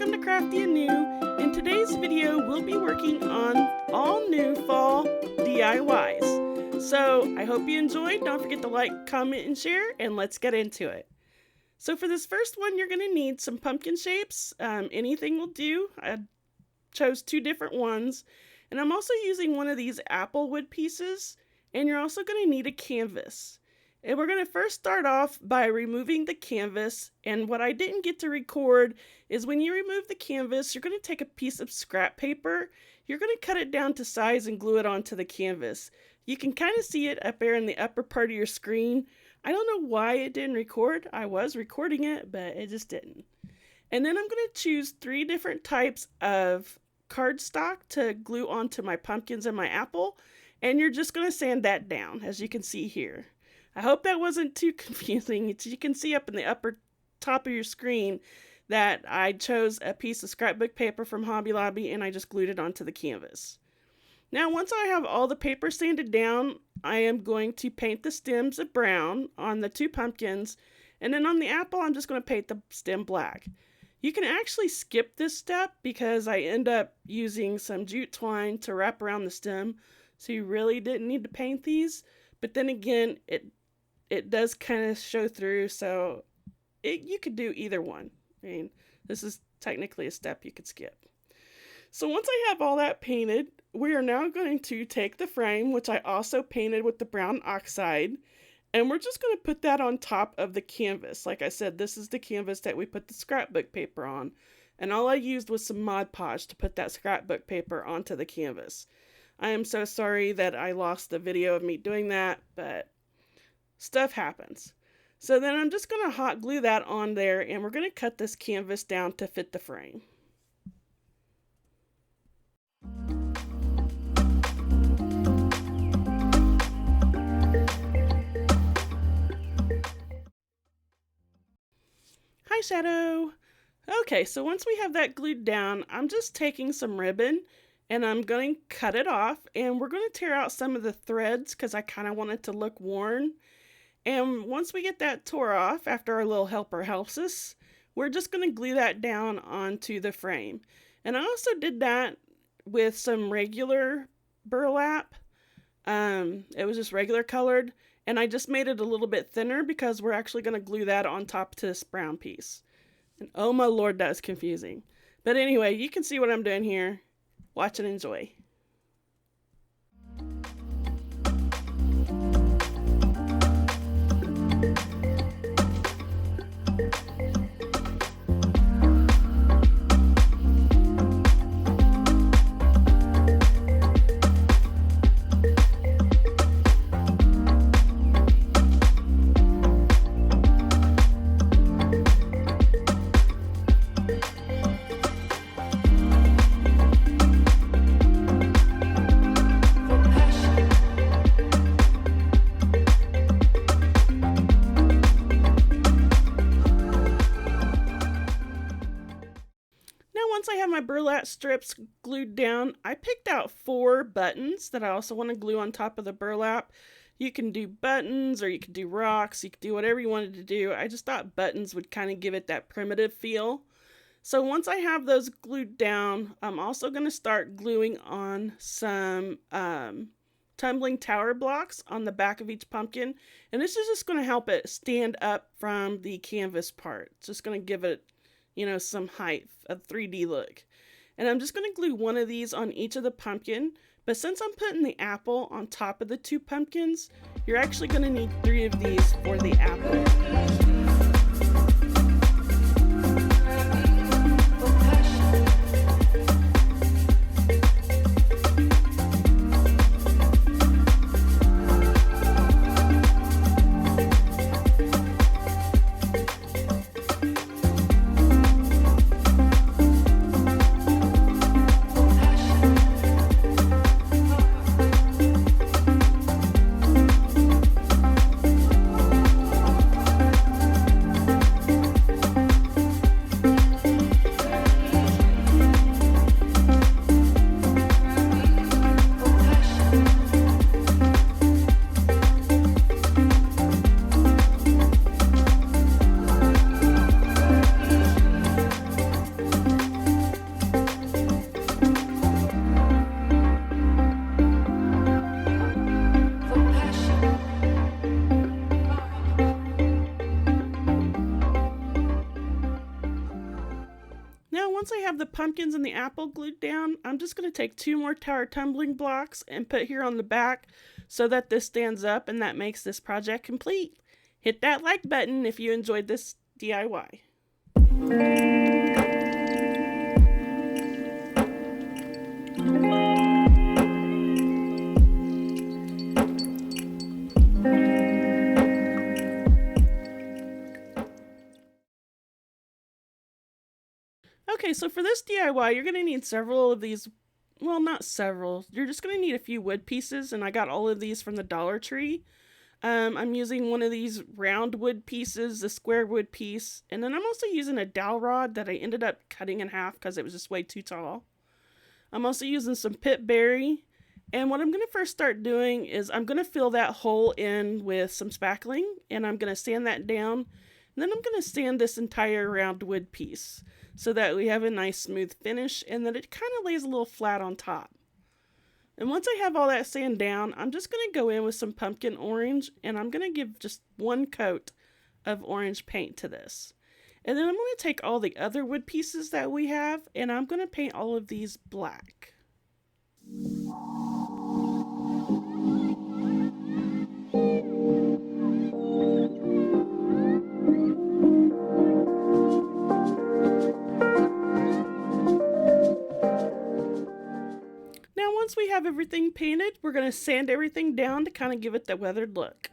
welcome to Crafty and New. In today's video, we'll be working on all new fall DIYs. So I hope you enjoyed. Don't forget to like, comment, and share, and let's get into it. So for this first one, you're going to need some pumpkin shapes. Anything will do. I chose 2 different ones. And I'm also using one of these apple wood pieces. And you're also going to need a canvas. And we're going to first start off by removing the canvas. And what I didn't get to record is when you remove the canvas, you're going to take a piece of scrap paper. You're going to cut it down to size and glue it onto the canvas. You can kind of see it up there in the upper part of your screen. I don't know why it didn't record. I was recording it, but it just didn't. And then I'm going to choose 3 different types of cardstock to glue onto my pumpkins and my apple. And you're just going to sand that down, as you can see here. I hope that wasn't too confusing. You can see up in the upper top of your screen that I chose a piece of scrapbook paper from Hobby Lobby and I just glued it onto the canvas. Now once I have all the paper sanded down, I am going to paint the stems of brown on the 2 pumpkins, and then on the apple I'm just going to paint the stem black. You can actually skip this step because I end up using some jute twine to wrap around the stem, so you really didn't need to paint these. But then again, it does kind of show through, so you could do either one. I mean, this is technically a step you could skip. So once I have all that painted, we are now going to take the frame, which I also painted with the brown oxide, and we're just going to put that on top of the canvas. Like I said, this is the canvas that we put the scrapbook paper on, and all I used was some Mod Podge to put that scrapbook paper onto the canvas. I am so sorry that I lost the video of me doing that, but stuff happens. So then I'm just going to hot glue that on there, and we're going to cut this canvas down to fit the frame. Hi, Shadow. Okay, so once we have that glued down, I'm just taking some ribbon and I'm going to cut it off, and we're going to tear out some of the threads because I kind of want it to look worn. And once we get that tore off, after our little helper helps us, we're just going to glue that down onto the frame. And I also did that with some regular burlap. It was just regular colored, and I just made it a little bit thinner because we're actually going to glue that on top to this brown piece. And oh my lord, that is confusing. But anyway, you can see what I'm doing here. Watch and enjoy. Once I have my burlap strips glued down, I picked out 4 buttons that I also want to glue on top of the burlap. You can do buttons or you can do rocks, you can do whatever you wanted to do. I just thought buttons would kind of give it that primitive feel. So once I have those glued down, I'm also going to start gluing on some tumbling tower blocks on the back of each pumpkin. And this is just going to help it stand up from the canvas part. It's just going to give it, you know, some height, a 3D look. And I'm just going to glue one of these on each of the pumpkin, but since I'm putting the apple on top of the 2 pumpkins, you're actually going to need 3 of these for the apple. once I have the pumpkins and the apple glued down, I'm just going to take 2 more tower tumbling blocks and put here on the back so that this stands up, and that makes this project complete. Hit that like button if you enjoyed this DIY. Okay, so for this DIY, you're going to need several of these. Well, not several. You're just going to need a few wood pieces, and I got all of these from the Dollar Tree. I'm using one of these round wood pieces, a square wood piece, and then I'm also using a dowel rod that I ended up cutting in half because it was just way too tall. I'm also using some pit berry, and what I'm going to first start doing is I'm going to fill that hole in with some spackling, and I'm going to sand that down, and then I'm going to sand this entire round wood piece so that we have a nice smooth finish and that it kind of lays a little flat on top. And once I have all that sand down, I'm just going to go in with some pumpkin orange, and I'm going to give just 1 coat of orange paint to this. And then I'm going to take all the other wood pieces that we have, and I'm going to paint all of these black. Now once we have everything painted, we're going to sand everything down to kind of give it the weathered look.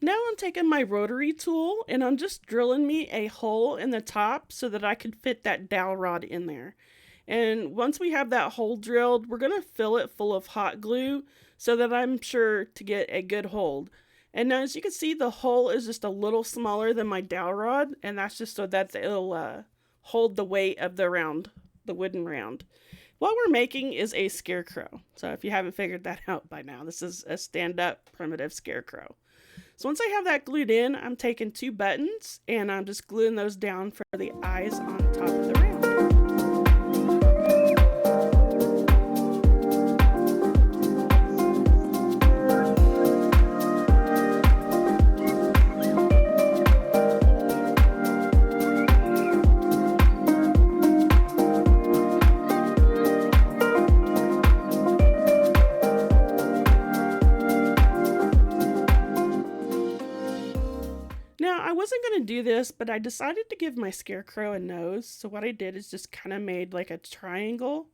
Now I'm taking my rotary tool and I'm just drilling me a hole in the top so that I can fit that dowel rod in there. And once we have that hole drilled, we're going to fill it full of hot glue so that I'm sure to get a good hold. And now as you can see, the hole is just a little smaller than my dowel rod, and that's just so that it'll hold the weight of the wooden round. What we're making is a scarecrow. So if you haven't figured that out by now, this is a stand-up primitive scarecrow. So once I have that glued in, I'm taking 2 buttons and I'm just gluing those down for the eyes on top of the round. Now, I wasn't going to do this, but I decided to give my scarecrow a nose. So what I did is just kind of made like a triangle.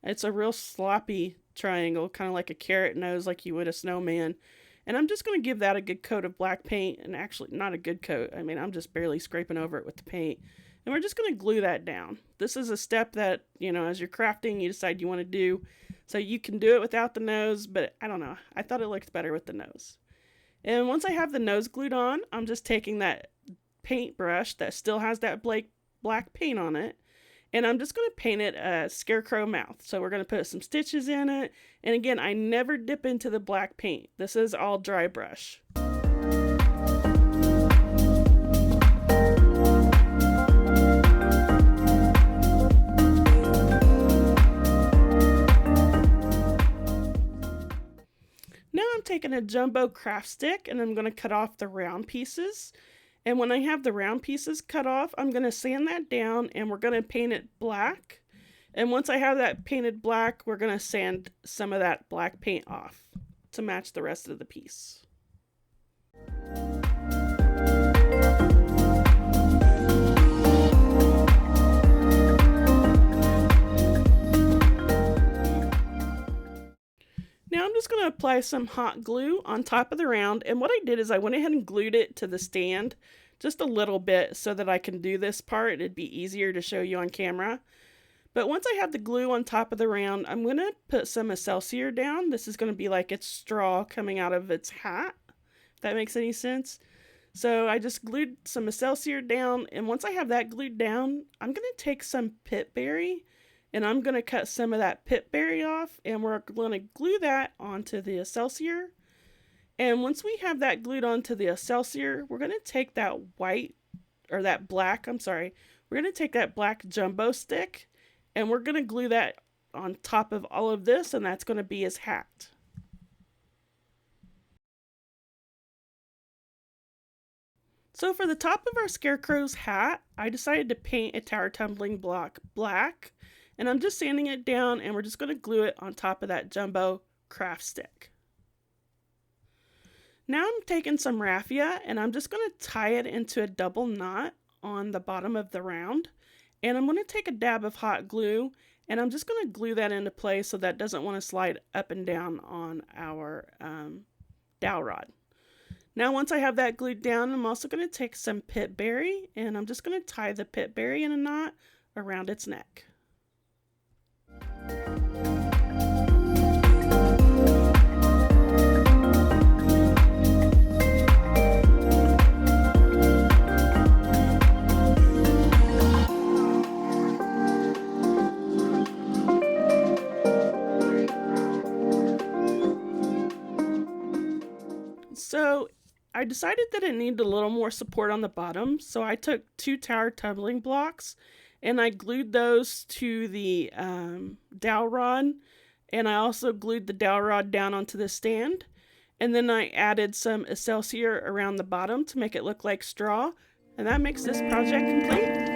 It's a real sloppy triangle, kind of like a carrot nose like you would a snowman. And I'm just going to give that a good coat of black paint, and actually not a good coat. I mean, I'm just barely scraping over it with the paint. And we're just going to glue that down. This is a step that, as you're crafting, you decide you want to do. So you can do it without the nose, but I don't know. I thought it looked better with the nose. And once I have the nose glued on, I'm just taking that paintbrush that still has that black paint on it, and I'm just going to paint it a scarecrow mouth. So we're going to put some stitches in it. And again, I never dip into the black paint. This is all dry brush. Now I'm taking a jumbo craft stick and I'm going to cut off the round pieces. And when I have the round pieces cut off, I'm going to sand that down and we're going to paint it black. And once I have that painted black, we're going to sand some of that black paint off to match the rest of the piece. Now I'm just going to apply some hot glue on top of the round, and what I did is I went ahead and glued it to the stand just a little bit so that I can do this part. It'd be easier to show you on camera. But once I have the glue on top of the round, I'm going to put some Excelsior down. This is going to be like its straw coming out of its hat, if that makes any sense. So I just glued some Excelsior down, and once I have that glued down, I'm going to take some pit berry. And I'm going to cut some of that pit berry off, and we're going to glue that onto the Excelsior. And once we have that glued onto the Excelsior, we're going to take that black jumbo stick, and we're going to glue that on top of all of this, and that's going to be his hat. So for the top of our scarecrow's hat, I decided to paint a tower tumbling block black, and I'm just sanding it down, and we're just going to glue it on top of that jumbo craft stick. Now I'm taking some raffia, and I'm just going to tie it into a double knot on the bottom of the round, and I'm going to take a dab of hot glue, and I'm just going to glue that into place so that doesn't want to slide up and down on our dowel rod. Now once I have that glued down, I'm also going to take some pit berry, and I'm just going to tie the pit berry in a knot around its neck. So I decided that it needed a little more support on the bottom, so I took 2 tower tumbling blocks and I glued those to the dowel rod, and I also glued the dowel rod down onto the stand, and then I added some Excelsior around the bottom to make it look like straw, and that makes this project complete.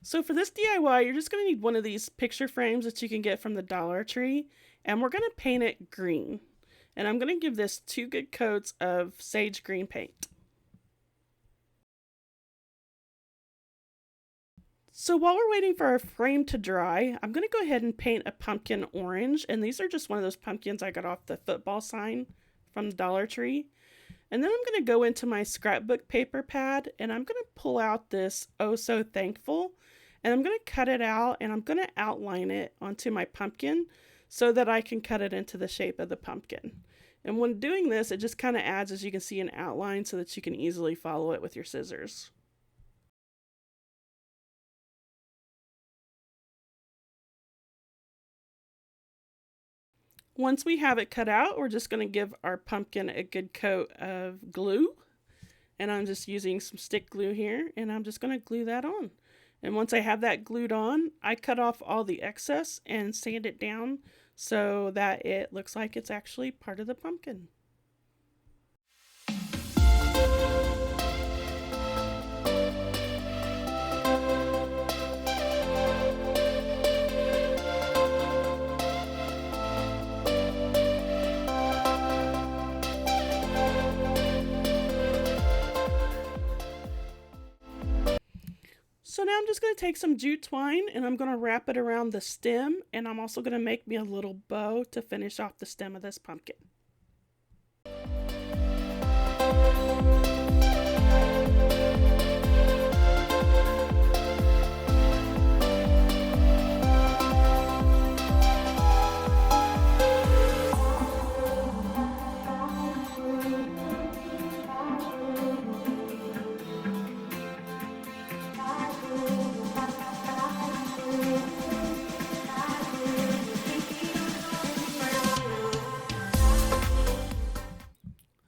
So for this DIY, you're just going to need one of these picture frames that you can get from the Dollar Tree, and we're going to paint it green. And I'm going to give this 2 good coats of sage green paint. So while we're waiting for our frame to dry, I'm going to go ahead and paint a pumpkin orange, and these are just one of those pumpkins I got off the football sign from the Dollar Tree. And then I'm going to go into my scrapbook paper pad, and I'm going to pull out this Oh So Thankful, and I'm going to cut it out, and I'm going to outline it onto my pumpkin so that I can cut it into the shape of the pumpkin. And when doing this, it just kind of adds, as you can see, an outline so that you can easily follow it with your scissors. Once we have it cut out, we're just going to give our pumpkin a good coat of glue. And I'm just using some stick glue here, and I'm just going to glue that on. And once I have that glued on, I cut off all the excess and sand it down so that it looks like it's actually part of the pumpkin. So now I'm just going to take some jute twine and I'm going to wrap it around the stem, and I'm also going to make me a little bow to finish off the stem of this pumpkin.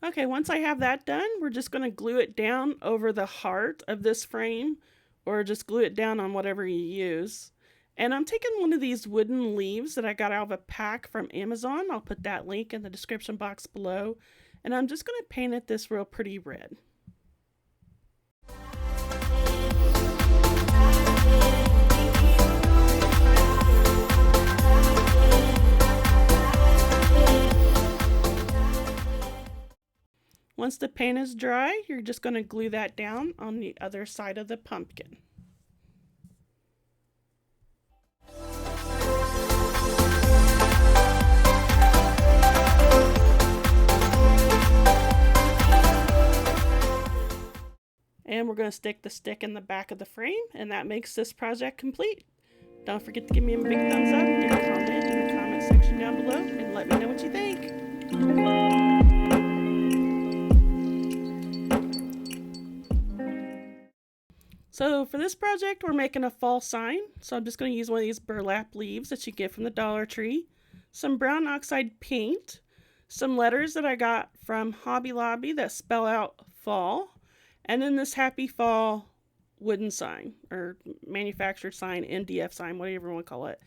Okay, once I have that done, we're just going to glue it down over the heart of this frame, or just glue it down on whatever you use. And I'm taking one of these wooden leaves that I got out of a pack from Amazon. I'll put that link in the description box below. And I'm just going to paint it this real pretty red. Once the paint is dry, you're just going to glue that down on the other side of the pumpkin. And we're going to stick the stick in the back of the frame, and that makes this project complete. Don't forget to give me a big thumbs up, leave a comment in the comment section down below, and let me know what you think. So for this project, we're making a fall sign. So I'm just going to use one of these burlap leaves that you get from the Dollar Tree, some brown oxide paint, some letters that I got from Hobby Lobby that spell out fall, and then this happy fall wooden sign or manufactured sign, MDF sign, whatever you want to call it.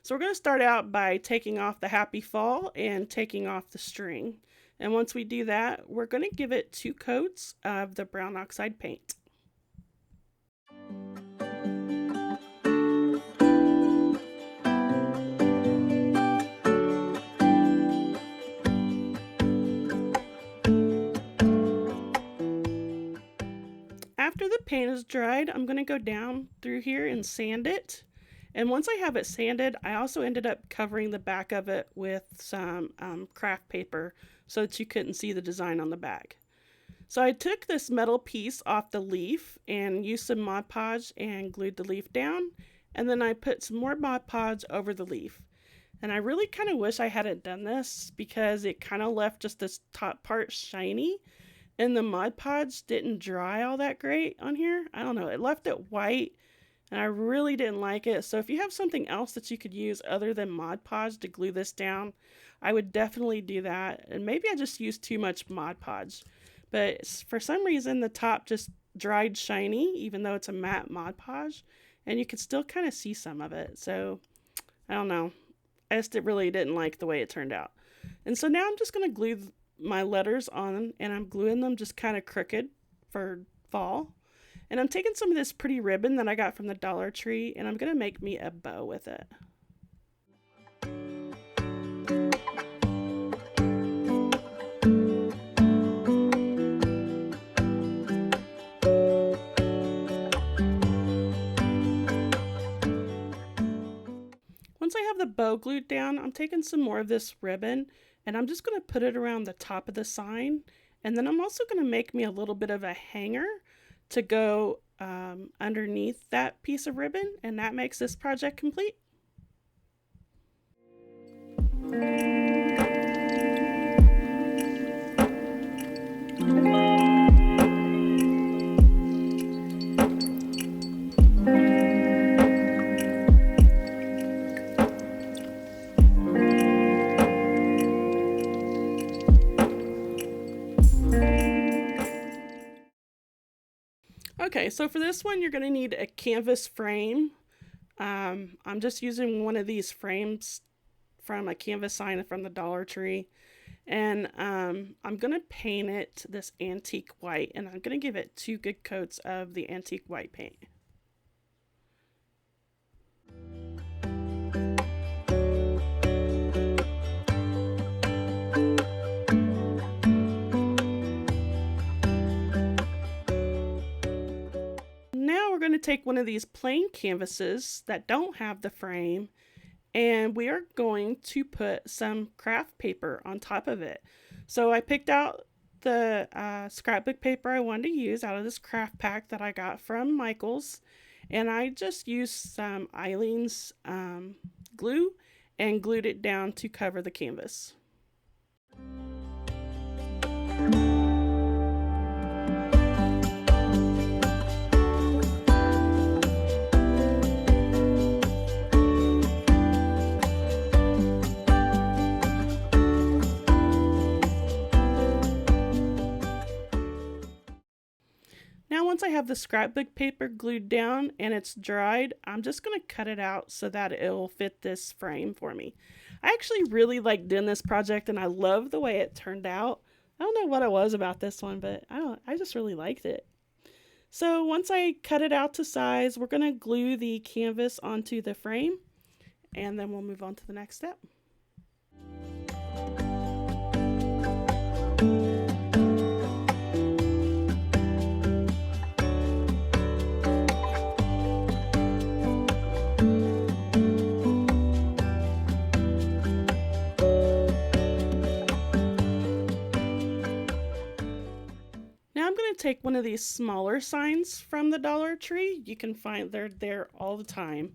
So we're going to start out by taking off the happy fall and taking off the string. And once we do that, we're going to give it 2 coats of the brown oxide paint. After the paint is dried, I'm going to go down through here and sand it. And once I have it sanded, I also ended up covering the back of it with some craft paper so that you couldn't see the design on the back. So I took this metal piece off the leaf and used some Mod Podge and glued the leaf down. And then I put some more Mod Podge over the leaf. And I really kind of wish I hadn't done this because it kind of left just this top part shiny. And the Mod Podge didn't dry all that great on here. I don't know, it left it white and I really didn't like it. So if you have something else that you could use other than Mod Podge to glue this down, I would definitely do that. And maybe I just used too much Mod Podge. But for some reason the top just dried shiny even though it's a matte Mod Podge. And you could still kind of see some of it. So I don't know. I just really didn't like the way it turned out. And so now I'm just going to glue my letters on, and I'm gluing them just kind of crooked for fall. And I'm taking some of this pretty ribbon that I got from the Dollar Tree, and I'm going to make me a bow with it. Once I have the bow glued down, I'm taking some more of this ribbon and I'm just going to put it around the top of the sign. And then I'm also going to make me a little bit of a hanger to go underneath that piece of ribbon, and that makes this project complete. Okay, so for this one, you're going to need a canvas frame. I'm just using one of these frames from a canvas sign from the Dollar Tree. And I'm going to paint it this antique white, and I'm going to give it 2 good coats of the antique white paint. Now we're going to take one of these plain canvases that don't have the frame, and we are going to put some craft paper on top of it. So I picked out the scrapbook paper I wanted to use out of this craft pack that I got from Michael's, and I just used some Eileen's glue and glued it down to cover the canvas. Now once I have the scrapbook paper glued down and it's dried, I'm just going to cut it out so that it'll fit this frame for me. I actually really like doing this project and I love the way it turned out. I don't know what it was about this one, but I just really liked it. So once I cut it out to size, we're going to glue the canvas onto the frame and then we'll move on to the next step. Take one of these smaller signs from the Dollar Tree. You can find they're there all the time.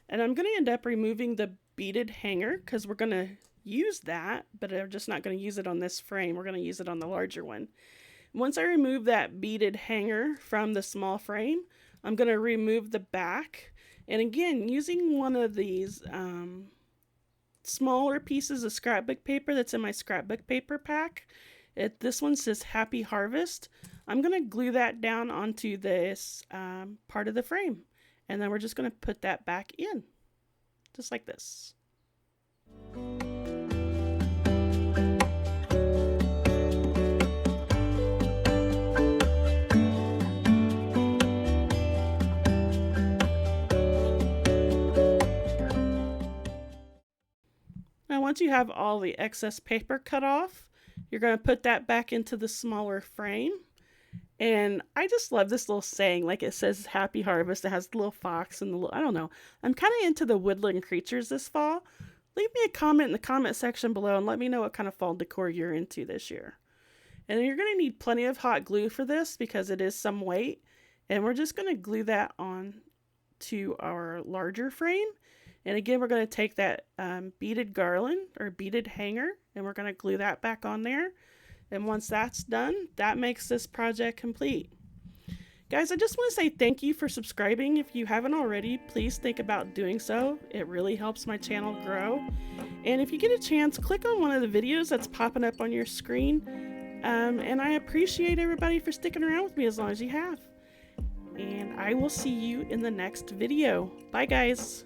And I'm going to end up removing the beaded hanger because we're going to use that, but I'm just not going to use it on this frame. We're going to use it on the larger one. Once I remove that beaded hanger from the small frame, I'm going to remove the back. And again, using one of these smaller pieces of scrapbook paper that's in my scrapbook paper pack. This one says Happy Harvest. I'm going to glue that down onto this part of the frame. And then we're just going to put that back in. Just like this. Now once you have all the excess paper cut off, you're going to put that back into the smaller frame. And I just love this little saying, like it says Happy Harvest. It has the little fox and the little, I don't know. I'm kind of into the woodland creatures this fall. Leave me a comment in the comment section below and let me know what kind of fall decor you're into this year. And you're going to need plenty of hot glue for this because it is some weight. And we're just going to glue that on to our larger frame. And again, we're going to take that beaded garland or beaded hanger and we're going to glue that back on there. And once that's done, that makes this project complete. Guys, I just want to say thank you for subscribing. If you haven't already, please think about doing so. It really helps my channel grow. And if you get a chance, click on one of the videos that's popping up on your screen. And I appreciate everybody for sticking around with me as long as you have. And I will see you in the next video. Bye, guys.